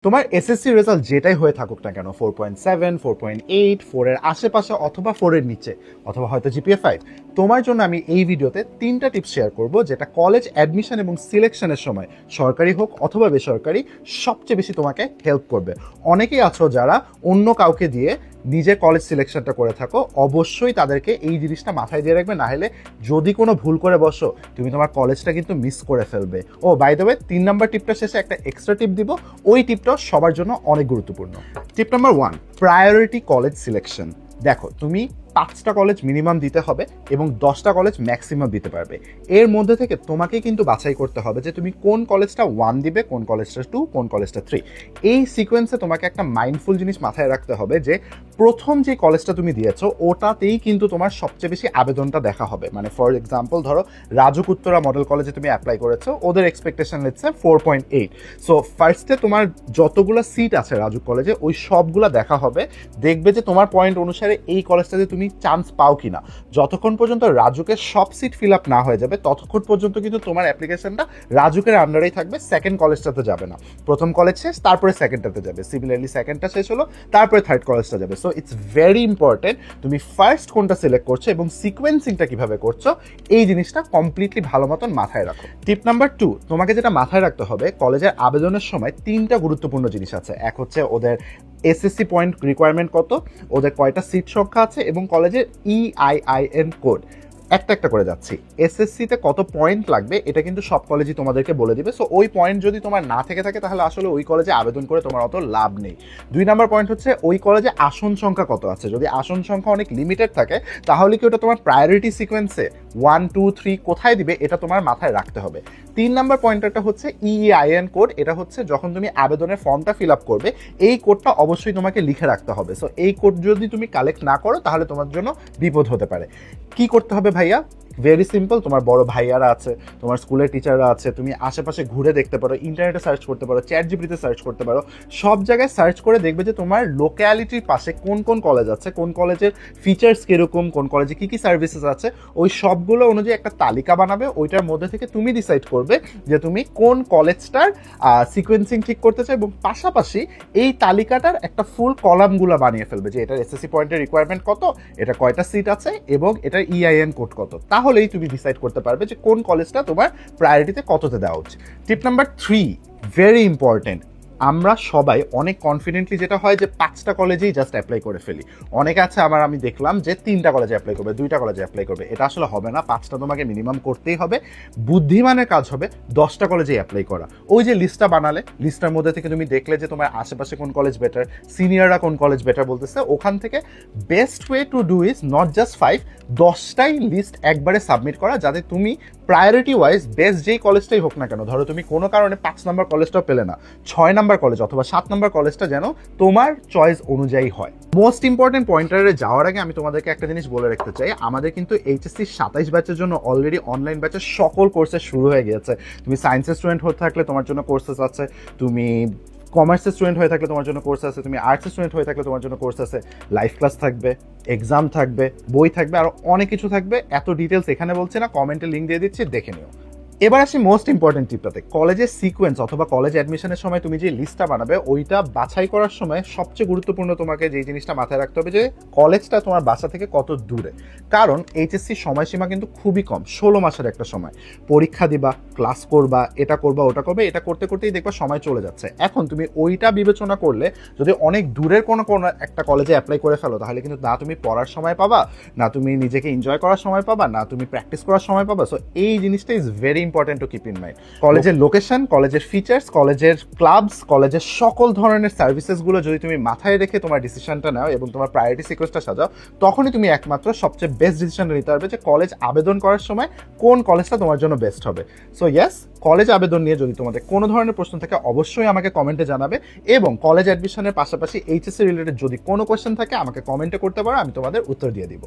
তোমার SSC result যেটাই হয়ে থাকুক না কেন 4.7, 4.8, 4 এর আশেপাশে অথবা 4 এর নিচে অথবা হয়তো জিপিএ 5, তোমার জন্য আমি এই ভিডিওতে 3টা টিপস শেয়ার করব যেটা কলেজ অ্যাডমিশন এবং সিলেকশনের সময় সরকারি হোক অথবা বেসরকারি সবচেয়ে বেশি তোমাকে হেল্প করবে। অনেকেই আছো যারা অন্য কাউকে দিয়ে নিজের কলেজ সিলেকশনটা করে থাকো, অবশ্যই তাদেরকে এই জিনিসটা মাথায় দিয়ে রাখবে, না হলে যদি কোনো ভুল করে বসো তুমি তোমার কলেজটা কিন্তু মিস করে ফেলবে। ও বাই দ্য ওয়ে, 3 নাম্বার টিপটা শেষে একটা এক্সট্রা টিপ দিব, ওই টিপটাও সবার জন্য অনেক গুরুত্বপূর্ণ। টিপ নাম্বার 1, প্রায়োরিটি কলেজ সিলেকশন। দেখো, তুমি 5টা কলেজ মিনিমাম দিতে হবে এবং 10টা কলেজ ম্যাক্সিমাম দিতে পারবে। এর মধ্যে থেকে তোমাকে কিন্তু বাছাই করতে হবে যে তুমি কোন কলেজটা 1 দিবে, কোন কলেজটা 2, কোন কলেজটা 3। এই সিকোয়েন্সে তোমাকে একটা মাইন্ডফুল জিনিস মাথায় রাখতে হবে যে প্রথম যে কলেজটা তুমি দিয়েছো ওটাতেই কিন্তু তোমার সবচেয়ে বেশি আবেদনটা দেখা হবে। মানে ফর এক্সাম্পল ধরো রাজুক উত্তরা মডেল কলেজে তুমি অ্যাপ্লাই করেছো, ওদের এক্সপেকটেশন লেটস সে 4.8। সো ফার্স্টে তোমার যতগুলো সিট আছে রাজুক কলেজে ওই সবগুলো দেখা হবে, দেখবে যে তোমার পয়েন্ট অনুসারে এই কলেজটাতে তুমি চান্স পাও কিনা। যতক্ষণ পর্যন্ত রাজুকের সব সিট ফিল আপ না হয়ে যাবে ততক্ষণ পর্যন্ত কিন্তু তোমার অ্যাপ্লিকেশনটা রাজুকের আন্ডারেই থাকবে, সেকেন্ড কলেজটাতে যাবে না। প্রথম কলেজ শেষ, তারপরে সেকেন্ডটাতে যাবে, সিমিলারলি সেকেন্ডটা শেষ হলো, তারপরে থার্ড কলেজটা যাবে। সো ইটস ভেরি ইম্পর্টেন্ট তুমি ফার্স্ট কোনটা সিলেক্ট করছো এবং সিকোয়েন্সিংটা কিভাবে করছো এই জিনিসটা কমপ্লিটলি ভালো মতন মাথায় রাখো। টিপ নাম্বার 2, তোমাকে যেটা মাথায় রাখতে হবে, কলেজের আবেদনের সময় 3টা গুরুত্বপূর্ণ জিনিস আছে। এক হচ্ছে ওদের এসএসসি পয়েন্ট রিকোয়ারমেন্ট কত, ওদের কয়টা সিট সংখ্যা আছে এবং কলেজের EIIN কোড। একটা করে যাচ্ছি। এসএসসিতে কত পয়েন্ট লাগবে এটা কিন্তু সব কলেজই তোমাদেরকে বলে দিবে। সো ওই পয়েন্ট যদি তোমার না থেকে থাকে তাহলে আসলে ওই কলেজে আবেদন করে তোমার অত লাভ নেই। 2 নাম্বার পয়েন্ট হচ্ছে ওই কলেজে আসন সংখ্যা কত আছে। যদি আসন সংখ্যা অনেক লিমিটেড থাকে তাহলে কি ওটা তোমার প্রায়োরিটি সিকোয়েন্সে 1, 2, 3 কোথায় দিবে এটা তোমার মাথায় রাখতে হবে। 3 নাম্বার পয়েন্টটা হচ্ছে EIN কোড। এটা হচ্ছে যখন তুমি আবেদনের ফর্মটা ফিল আপ করবে এই কোডটা অবশ্যই তোমাকে লিখে রাখতে হবে। সো এই কোড যদি তুমি কালেক্ট না করো তাহলে তোমার জন্য বিপদ হতে পারে। কি করতে হবে ভাইয়া? ভেরি সিম্পল, তোমার বড় ভাইয়ারা আছে, তোমার স্কুলের টিচাররা আছে, তুমি আশেপাশে ঘুরে দেখতে পারো, ইন্টারনেটে সার্চ করতে পারো, চ্যাট জিপিটিতে সার্চ করতে পারো, সব জায়গায় সার্চ করে দেখবে যে তোমার লোক্যালিটির পাশে কোন কোন কলেজ আছে, কোন কলেজের ফিচার্স কীরকম, কোন কলেজে কী কী সার্ভিসেস আছে, ওই সবগুলো অনুযায়ী একটা তালিকা বানাবে। ওইটার মধ্যে থেকে তুমি ডিসাইড করবে যে তুমি কোন কলেজটার সিকোয়েন্সিং ঠিক করতে চাও এবং পাশাপাশি এই তালিকাটার একটা ফুল কলামগুলো বানিয়ে ফেলবে যে এটার এসএসসি পয়েন্টের রিকোয়ারমেন্ট কত, এটা কয়টা সিট আছে এবং এটার EIN কোড কত। তাহলেই তুমি ডিসাইড করতে পারবে যে কোন কলেজটা তোমার প্রায়োরিটিতে কততে দেওয়া উচিত। টিপ নাম্বার 3, ভেরি ইম্পর্টেন্ট। আমরা সবাই অনেক কনফিডেন্টলি যেটা হয় যে 5টা কলেজেই জাস্ট অ্যাপ্লাই করে ফেলি। অনেকে আছে আমি দেখলাম যে 3টা কলেজে অ্যাপ্লাই করবে, 2টা কলেজে অ্যাপ্লাই করবে। এটা আসলে হবে না, 5টা তোমাকে মিনিমাম করতেই হবে। বুদ্ধিমানের কাজ হবে 10টা কলেজে অ্যাপ্লাই করা। ওই যে লিস্টটা বানালে, লিস্টটার মধ্যে থেকে তুমি দেখলে যে তোমার আশেপাশে কোন কলেজ বেটার, সিনিয়ররা কোন কলেজ বেটার বলতেছে, ওখান থেকে best way to do is not just 5, 10টাই লিস্ট একবারে সাবমিট করা, যাতে তুমি প্রায়োরিটি ওয়াইজ বেস্ট যেই কলেজটাই হোক না কেন, ধরো তুমি কোনো কারণে 5 নাম্বার কলেজটাও পেলে না, 6 নাম্বার কলেজ অথবা 7 নাম্বার কলেজটা যেন তোমার চয়েস অনুযায়ী হয়। মোস্ট ইম্পর্টেন্ট পয়েন্টারে যাওয়ার আগে আমি তোমাদেরকে একটা জিনিস বলে রাখতে চাই, আমাদের কিন্তু এইচএসসি 27 ব্যাচের জন্য অলরেডি অনলাইন ব্যাচের সকল কোর্সেস শুরু হয়ে গিয়েছে। তুমি সায়েন্সের স্টুডেন্ট হতে থাকলে তোমার জন্য কোর্সেস আছে, তুমি কমার্সের স্টুডেন্ট হয়ে থাকলে তোমার জন্য কোর্স আছে, তুমি আর্টসের স্টুডেন্ট হয়ে থাকলে তোমার জন্য কোর্স আছে, লাইভ ক্লাস থাকবে, এক্সাম থাকবে, বই থাকবে, আর অনেক কিছু থাকবে। এত ডিটেলস এখানে বলছি না, কমেন্টে লিঙ্ক দিয়ে দিচ্ছি, দেখে নিও। এবার আসি মোস্ট ইম্পর্টেন্ট টিপটাতে। কলেজের সিকোয়েন্স অথবা কলেজ অ্যাডমিশনের সময় তুমি যে লিস্টটা বানাবে ওইটা বাছাই করার সময় সবচেয়ে গুরুত্বপূর্ণ তোমাকে যে জিনিসটা মাথায় রাখতে হবে যে কলেজটা তোমার বাসা থেকে কত দূরে। কারণ এইচএসসির সময়সীমা কিন্তু খুবই কম, 16 মাসের একটা সময়। পরীক্ষা দিবা, ক্লাস করবা, এটা করবা, ওটা করবে, এটা করতে করতেই দেখবা সময় চলে যাচ্ছে। এখন তুমি ওইটা বিবেচনা করলে যদি অনেক দূরের কোনো একটা কলেজে অ্যাপ্লাই করে ফেলো তাহলে কিন্তু না তুমি পড়ার সময় পাবা, না তুমি নিজেকে এনজয় করার সময় পাবা, না তুমি প্র্যাকটিস করার সময় পাবা। সো এই জিনিসটা is very important to keep in mind. কলেজের লোকেশন, কলেজের ফিচার্স, কলেজের ক্লাবস, কলেজের সকল ধরনের সার্ভিসেসগুলো যদি তুমি মাথায় রেখে তোমার ডিসিশনটা নাও এবং তোমার প্রায়োরিটি সিকোয়েন্সটা সাজাও, তখনই তুমি একমাত্র সবচেয়ে বেস্ট ডিসিশনটা নিতে পারবে যে কলেজ আবেদন করার সময় কোন কলেজটা তোমার জন্য বেস্ট হবে। সো ইয়েস, কলেজ আবেদন নিয়ে যদি তোমাদের কোনো ধরনের প্রশ্ন থাকে অবশ্যই আমাকে কমেন্টে জানাবে এবং কলেজ অ্যাডমিশনের পাশাপাশি এইচএসসি রিলেটেড যদি কোনো কোয়েশ্চেন থাকে আমাকে কমেন্টে করতে পারো, আমি তোমাদের উত্তর দিয়ে দিব।